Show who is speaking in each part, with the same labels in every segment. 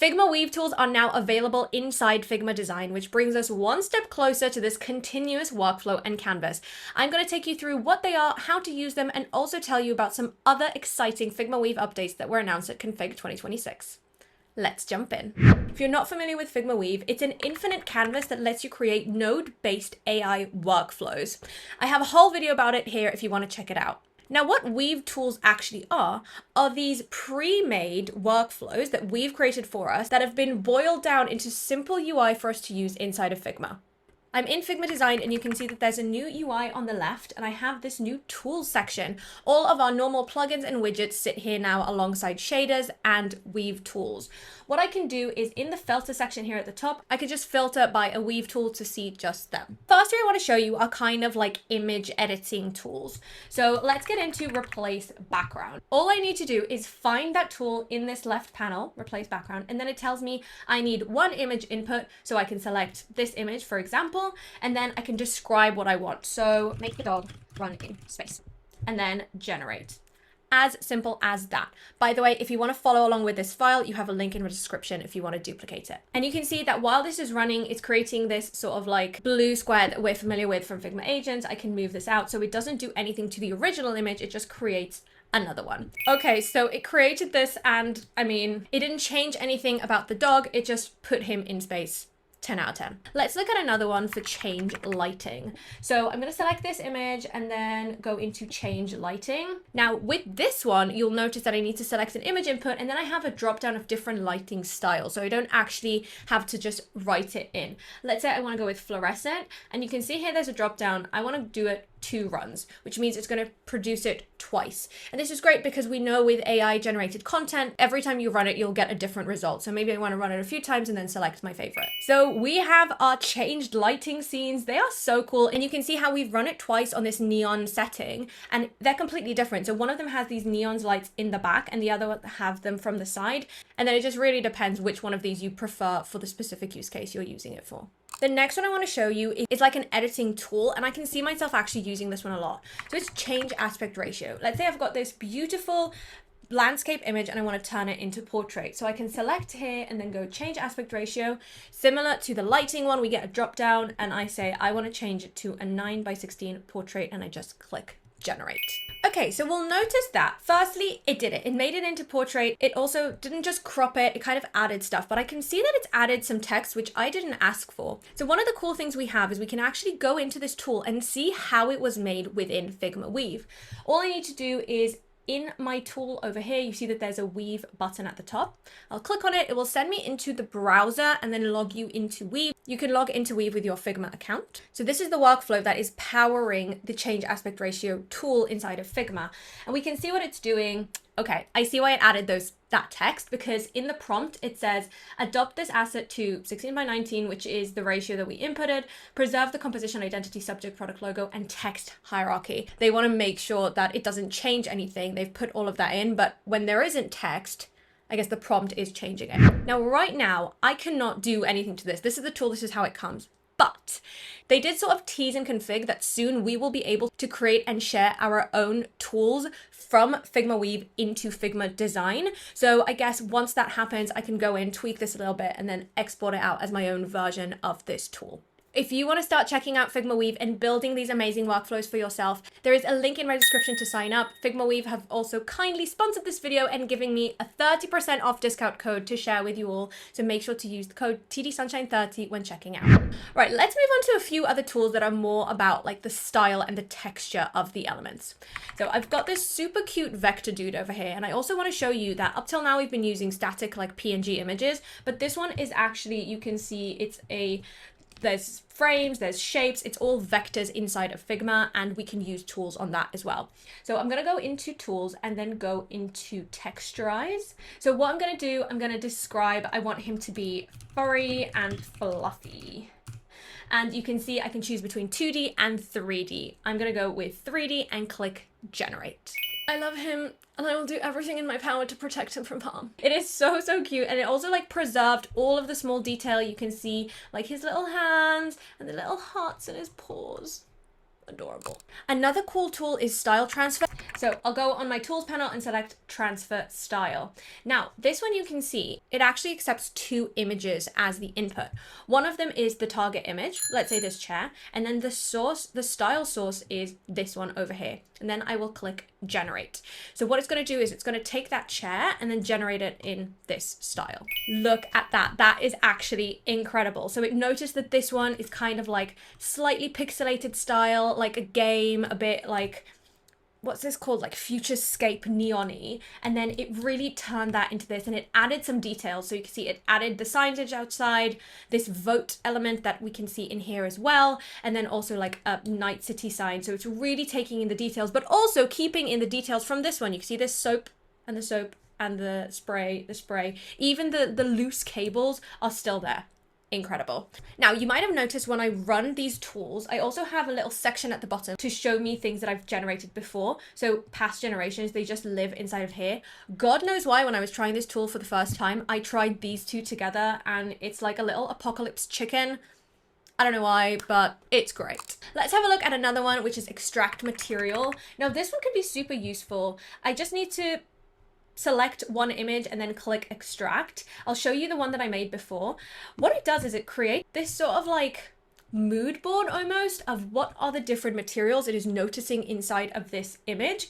Speaker 1: Figma Weave tools are now available inside Figma Design, which brings us one step closer to this continuous workflow and canvas. I'm going to take you through what they are, how to use them, and also tell you about some other exciting Figma Weave updates that were announced at Config 2026. Let's jump in. If you're not familiar with Figma Weave, it's an infinite canvas that lets you create node-based AI workflows. I have a whole video about it here if you want to check it out. Now, what Weave tools actually are these pre-made workflows that we've created for us that have been boiled down into simple UI for us to use inside of Figma. I'm in Figma Design and you can see that there's a new UI on the left and I have this new tools section. All of our normal plugins and widgets sit here now alongside shaders and Weave tools. What I can do is in the filter section here at the top, I can just filter by a Weave tool to see just them. First, I want to show you are kind of like image editing tools. So let's get into replace background. All I need to do is find that tool in this left panel, replace background, and then it tells me I need one image input. So I can select this image, for example, and then I can describe what I want. So make the dog run in space and then generate. As simple as that. By the way, if you want to follow along with this file, you have a link in the description if you want to duplicate it. And you can see that while this is running, it's creating this sort of like blue square that we're familiar with from Figma Agents. I can move this out so it doesn't do anything to the original image. It just creates another one. Okay, so it created this and I mean, it didn't change anything about the dog. It just put him in space. 10 out of 10. Let's look at another one for change lighting. So I'm going to select this image and then go into change lighting. Now with this one, you'll notice that I need to select an image input and then I have a drop down of different lighting styles. So I don't actually have to just write it in. Let's say I want to go with fluorescent and you can see here there's a drop down. I want to do it 2 runs, which means it's going to produce it twice. And this is great because we know with AI generated content, every time you run it, you'll get a different result. So maybe I want to run it a few times and then select my favorite. So we have our changed lighting scenes. They are so cool. And you can see how we've run it twice on this neon setting and they're completely different. So one of them has these neon lights in the back and the other one have them from the side. And then it just really depends which one of these you prefer for the specific use case you're using it for. The next one I want to show you is like an editing tool, and I can see myself actually using this one a lot. So it's change aspect ratio. Let's say I've got this beautiful landscape image and I want to turn it into portrait. So I can select here and then go change aspect ratio. Similar to the lighting one, we get a drop down and I say I want to change it to a 9:16 portrait and I just click generate. Okay, so we'll notice that firstly, it did it. It made it into portrait. It also didn't just crop it, it kind of added stuff, but I can see that it's added some text, which I didn't ask for. So one of the cool things we have is we can actually go into this tool and see how it was made within Figma Weave. All I need to do is in my tool over here, you see that there's a Weave button at the top. I'll click on it. It will send me into the browser and then log you into Weave. You can log into Weave with your Figma account. So this is the workflow that is powering the change aspect ratio tool inside of Figma. And we can see what it's doing. Okay, I see why it added that text because in the prompt it says adopt this asset to 16:19, which is the ratio that we inputted, preserve the composition, identity, subject, product logo, and text hierarchy. They want to make sure that it doesn't change anything. They've put all of that in, but when there isn't text, I guess the prompt is changing it. Now, right now, I cannot do anything to this. This is the tool, this is how it comes. But they did sort of tease and config that soon we will be able to create and share our own tools from Figma Weave into Figma Design. So I guess once that happens, I can go in, tweak this a little bit, and then export it out as my own version of this tool. If you want to start checking out Figma Weave and building these amazing workflows for yourself, there is a link in my description to sign up. Figma Weave have also kindly sponsored this video and giving me a 30% off discount code to share with you all. So make sure to use the code TDSunshine30 when checking out. Right, let's move on to a few other tools that are more about like the style and the texture of the elements. So I've got this super cute vector dude over here. And I also want to show you that up till now we've been using static like PNG images, but this one is actually, you can see there's frames, there's shapes, it's all vectors inside of Figma, and we can use tools on that as well. So I'm gonna go into tools and then go into Texturize. So what I'm gonna do, I'm gonna describe, I want him to be furry and fluffy. And you can see I can choose between 2D and 3D. I'm gonna go with 3D and click generate. I love him and I will do everything in my power to protect him from harm. It is so, so cute. And it also like preserved all of the small detail. You can see like his little hands and the little hearts in his paws. Adorable. Another cool tool is style transfer. So I'll go on my tools panel and select transfer style. Now, this one you can see, it actually accepts two images as the input. One of them is the target image, let's say this chair, and then the source, the style source is this one over here. And then I will click generate. So what it's going to do is it's going to take that chair and then generate it in this style. Look at that. That is actually incredible. So it noticed that this one is kind of like slightly pixelated style, like a game, a bit like, what's this called, like futurescape neon-y, and then it really turned that into this, and it added some details. So you can see it added the signage outside, this vote element that we can see in here as well, and then also like a night city sign. So it's really taking in the details, but also keeping in the details from this one. You can see this soap and the soap and the spray, even the loose cables are still there. Incredible. Now, you might have noticed when I run these tools, I also have a little section at the bottom to show me things that I've generated before. So past generations, they just live inside of here. God knows why, when I was trying this tool for the first time, I tried these two together and it's like a little apocalypse chicken. I don't know why, but it's great. Let's have a look at another one, which is extract material. Now, this one could be super useful. I just need to select one image and then click extract. I'll show you the one that I made before. What it does is it creates this sort of like mood board almost of what are the different materials it is noticing inside of this image.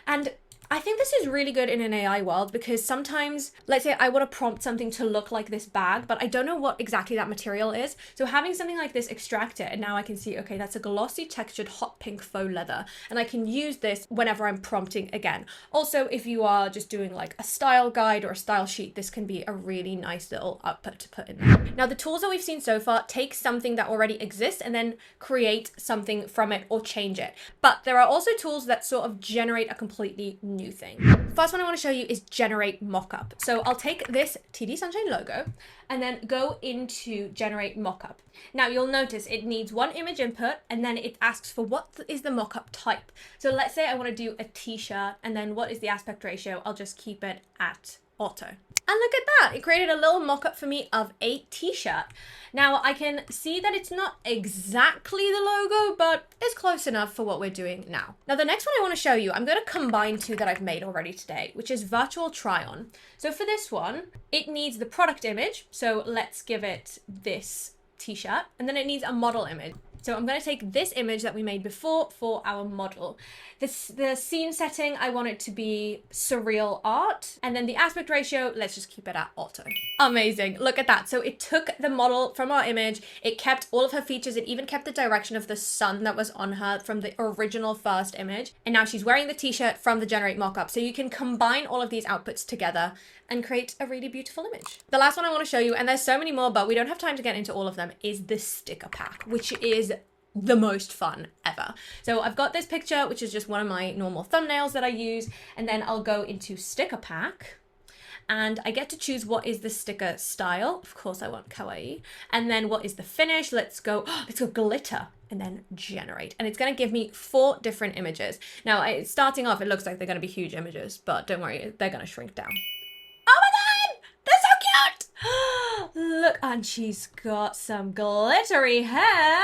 Speaker 1: And I think this is really good in an AI world because sometimes, let's say I want to prompt something to look like this bag, but I don't know what exactly that material is. So having something like this extract it, and now I can see, okay, that's a glossy textured hot pink faux leather. And I can use this whenever I'm prompting again. Also, if you are just doing like a style guide or a style sheet, this can be a really nice little output to put in there. Now, the tools that we've seen so far take something that already exists and then create something from it or change it. But there are also tools that sort of generate a completely new thing. First one I want to show you is generate mockup. So I'll take this TD Sunshine logo and then go into generate mockup. Now you'll notice it needs one image input and then it asks for what is the mockup type. So let's say I want to do a t-shirt, and then what is the aspect ratio? I'll just keep it at auto. And look at that, it created a little mock-up for me of a t-shirt. Now I can see that it's not exactly the logo, but it's close enough for what we're doing now. Now the next one I want to show you, I'm going to combine two that I've made already today, which is virtual try-on. So for this one, it needs the product image. So let's give it this t-shirt, and then it needs a model image. So I'm going to take this image that we made before for our model. The scene setting, I want it to be surreal art. And then the aspect ratio, let's just keep it at auto. Amazing. Look at that. So it took the model from our image. It kept all of her features. It even kept the direction of the sun that was on her from the original first image. And now she's wearing the t-shirt from the generate mockup. So you can combine all of these outputs together and create a really beautiful image. The last one I want to show you, and there's so many more, but we don't have time to get into all of them, is the sticker pack, which is the most fun ever. So I've got this picture, which is just one of my normal thumbnails that I use, and then I'll go into sticker pack, and I get to choose what is the sticker style. Of course I want kawaii. And then what is the finish? Let's go glitter, and then generate. And it's going to give me 4 different images. Now, starting off, it looks like they're going to be huge images, but don't worry, they're going to shrink down. Oh my God, they're so cute. Look, and she's got some glittery hair.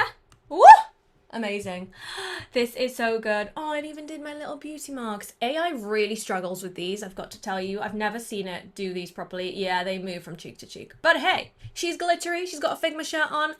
Speaker 1: Woo! Amazing. This is so good. Oh, it even did my little beauty marks. AI really struggles with these, I've got to tell you. I've never seen it do these properly. Yeah, they move from cheek to cheek. But hey, she's glittery. She's got a Figma shirt on.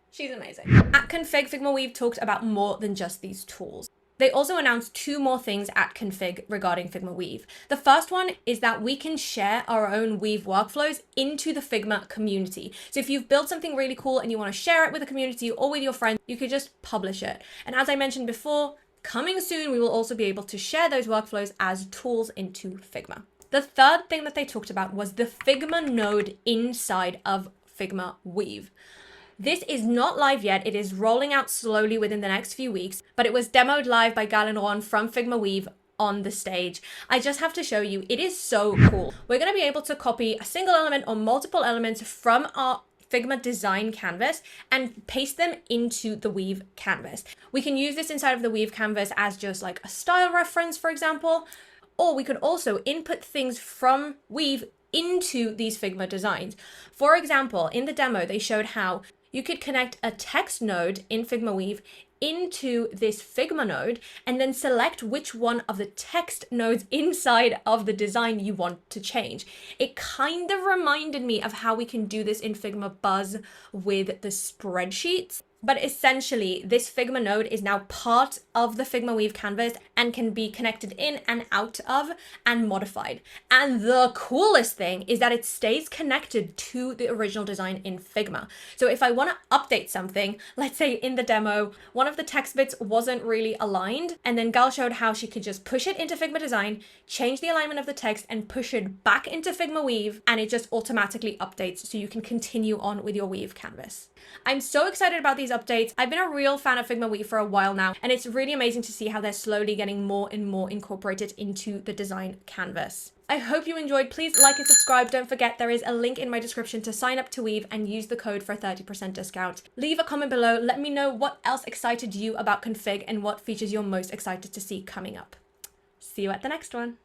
Speaker 1: She's amazing. At Config, Figma Weave talked about more than just these tools. They also announced 2 more things at Config regarding Figma Weave. The first one is that we can share our own Weave workflows into the Figma community. So if you've built something really cool and you want to share it with the community or with your friends, you could just publish it. And as I mentioned before, coming soon, we will also be able to share those workflows as tools into Figma. The third thing that they talked about was the Figma node inside of Figma Weave. This is not live yet. It is rolling out slowly within the next few weeks, but it was demoed live by Gal and Ron from Figma Weave on the stage. I just have to show you, it is so cool. We're going to be able to copy a single element or multiple elements from our Figma design canvas and paste them into the Weave canvas. We can use this inside of the Weave canvas as just like a style reference, for example, or we could also input things from Weave into these Figma designs. For example, in the demo, they showed how You could connect a text node in Figma Weave into this Figma node and then select which one of the text nodes inside of the design you want to change. It kind of reminded me of how we can do this in Figma Buzz with the spreadsheets. But essentially, this Figma node is now part of the Figma Weave canvas and can be connected in and out of and modified. And the coolest thing is that it stays connected to the original design in Figma. So if I want to update something, let's say in the demo, one of the text bits wasn't really aligned, and then Gal showed how she could just push it into Figma Design, change the alignment of the text, and push it back into Figma Weave, and it just automatically updates so you can continue on with your Weave canvas. I'm so excited about these updates. I've been a real fan of Figma Weave for a while now, and it's really amazing to see how they're slowly getting more and more incorporated into the design canvas. I hope you enjoyed. Please like and subscribe. Don't forget there is a link in my description to sign up to Weave and use the code for a 30% discount. Leave a comment below. Let me know what else excited you about config and what features you're most excited to see coming up. See you at the next one.